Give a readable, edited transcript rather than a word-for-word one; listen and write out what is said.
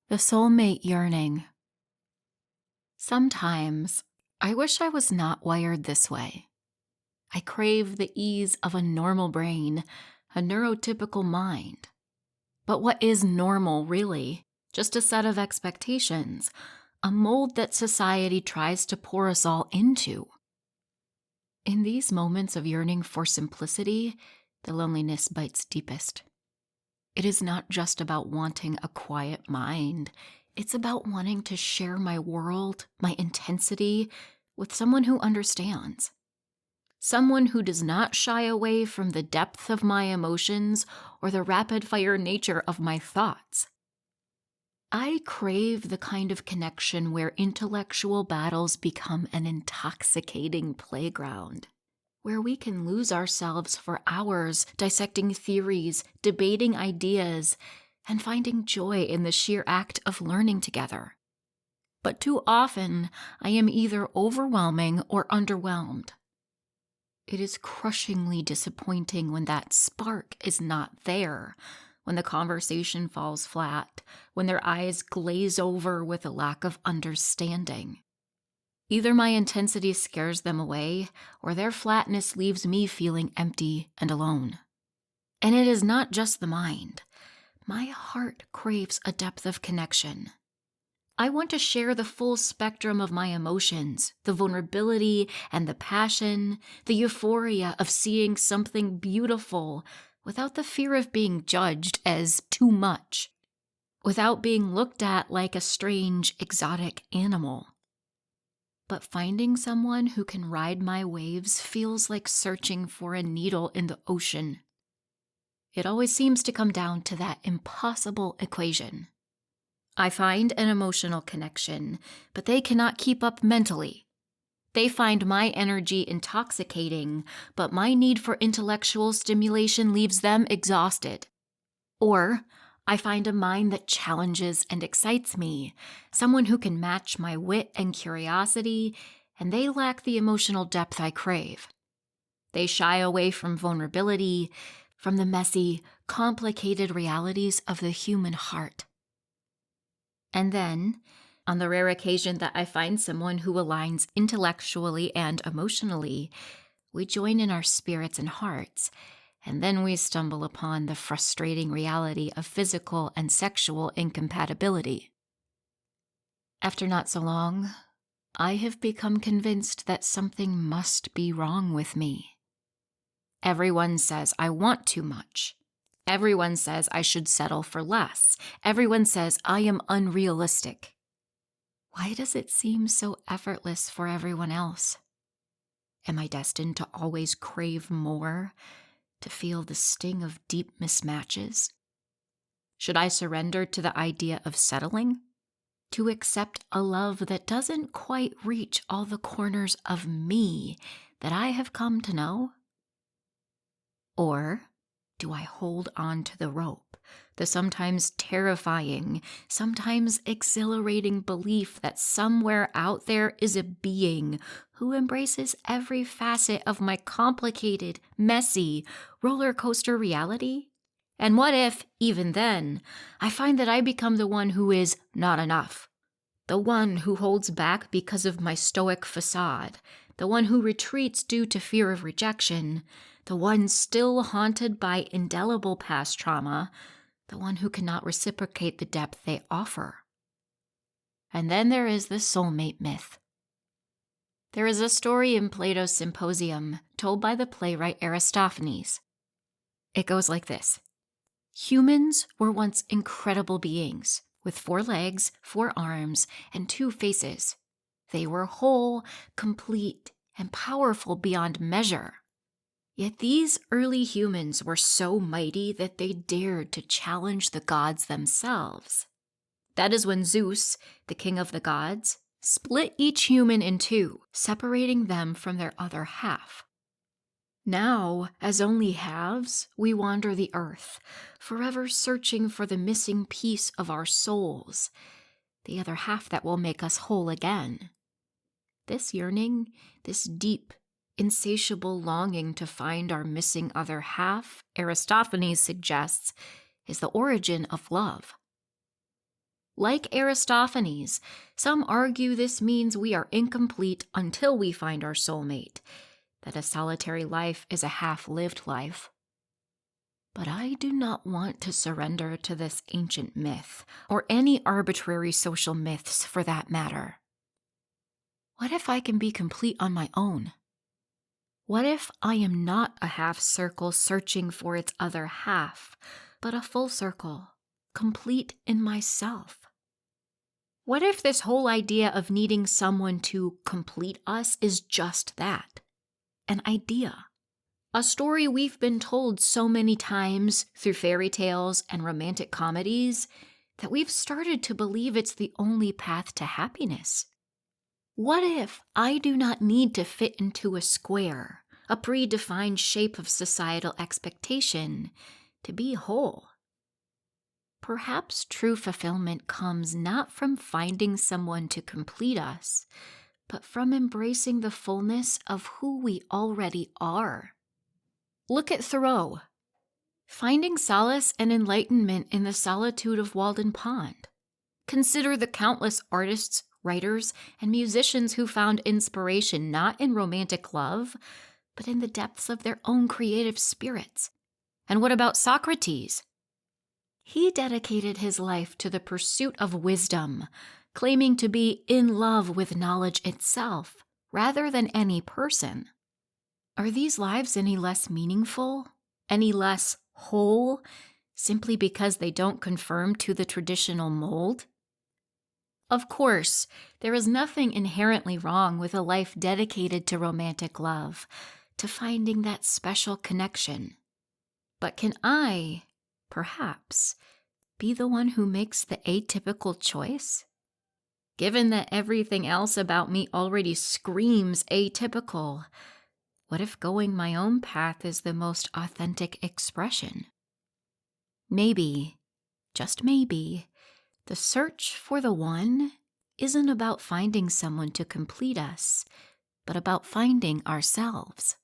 The soulmate yearning. Sometimes I wish I was not wired this way. I crave the ease of a normal brain, a neurotypical mind. But what is normal, really? Just a set of expectations, a mold that society tries to pour us all into. In these moments of yearning for simplicity, the loneliness bites deepest. It is not just about wanting a quiet mind. It's about wanting to share my world, my intensity, with someone who understands. Someone who does not shy away from the depth of my emotions or the rapid-fire nature of my thoughts. I crave the kind of connection where intellectual battles become an intoxicating playground, where we can lose ourselves for hours dissecting theories, debating ideas, and finding joy in the sheer act of learning together. But too often, I am either overwhelming or underwhelmed. It is crushingly disappointing when that spark is not there, when the conversation falls flat, when their eyes glaze over with a lack of understanding. Either my intensity scares them away, or their flatness leaves me feeling empty and alone. And it is not just the mind. My heart craves a depth of connection. I want to share the full spectrum of my emotions, the vulnerability and the passion, the euphoria of seeing something beautiful without the fear of being judged as too much, without being looked at like a strange, exotic animal. But finding someone who can ride my waves feels like searching for a needle in the ocean. It always seems to come down to that impossible equation. I find an emotional connection, but they cannot keep up mentally. They find my energy intoxicating, but my need for intellectual stimulation leaves them exhausted. Or I find a mind that challenges and excites me, someone who can match my wit and curiosity, and they lack the emotional depth I crave. They shy away from vulnerability, from the messy, complicated realities of the human heart. And then, on the rare occasion that I find someone who aligns intellectually and emotionally, we join in our spirits and hearts, and then we stumble upon the frustrating reality of physical and sexual incompatibility. After not so long, I have become convinced that something must be wrong with me. Everyone says I want too much. Everyone says I should settle for less. Everyone says I am unrealistic. Why does it seem so effortless for everyone else? Am I destined to always crave more, to feel the sting of deep mismatches? Should I surrender to the idea of settling? To accept a love that doesn't quite reach all the corners of me that I have come to know? Or do I hold on to the rope, the sometimes terrifying, sometimes exhilarating belief that somewhere out there is a being who embraces every facet of my complicated, messy, roller coaster reality? And what if, even then, I find that I become the one who is not enough? The one who holds back because of my stoic facade, the one who retreats due to fear of rejection, the one still haunted by indelible past trauma, the one who cannot reciprocate the depth they offer. And then there is the soulmate myth. There is a story in Plato's Symposium told by the playwright Aristophanes. It goes like this. Humans were once incredible beings, with 4 legs, 4 arms, and 2 faces. They were whole, complete, and powerful beyond measure. Yet these early humans were so mighty that they dared to challenge the gods themselves. That is when Zeus, the king of the gods, split each human in 2, separating them from their other half. Now, as only halves, we wander the earth, forever searching for the missing piece of our souls, the other half that will make us whole again. This yearning, this deep, insatiable longing to find our missing other half, Aristophanes suggests, is the origin of love. Like Aristophanes, some argue this means we are incomplete until we find our soulmate, that a solitary life is a half-lived life. But I do not want to surrender to this ancient myth, or any arbitrary social myths for that matter. What if I can be complete on my own? What if I am not a half circle searching for its other half, but a full circle, complete in myself? What if this whole idea of needing someone to complete us is just that? An idea. A story we've been told so many times through fairy tales and romantic comedies that we've started to believe it's the only path to happiness. What if I do not need to fit into a square, a predefined shape of societal expectation, to be whole? Perhaps true fulfillment comes not from finding someone to complete us, but from embracing the fullness of who we already are. Look at Thoreau, finding solace and enlightenment in the solitude of Walden Pond. Consider the countless artists, writers, and musicians who found inspiration not in romantic love, but in the depths of their own creative spirits. And what about Socrates? He dedicated his life to the pursuit of wisdom, claiming to be in love with knowledge itself, rather than any person. Are these lives any less meaningful, any less whole, simply because they don't conform to the traditional mold? Of course, there is nothing inherently wrong with a life dedicated to romantic love, to finding that special connection. But can I, perhaps, be the one who makes the atypical choice? Given that everything else about me already screams atypical, what if going my own path is the most authentic expression? Maybe, just maybe, the search for the one isn't about finding someone to complete us, but about finding ourselves.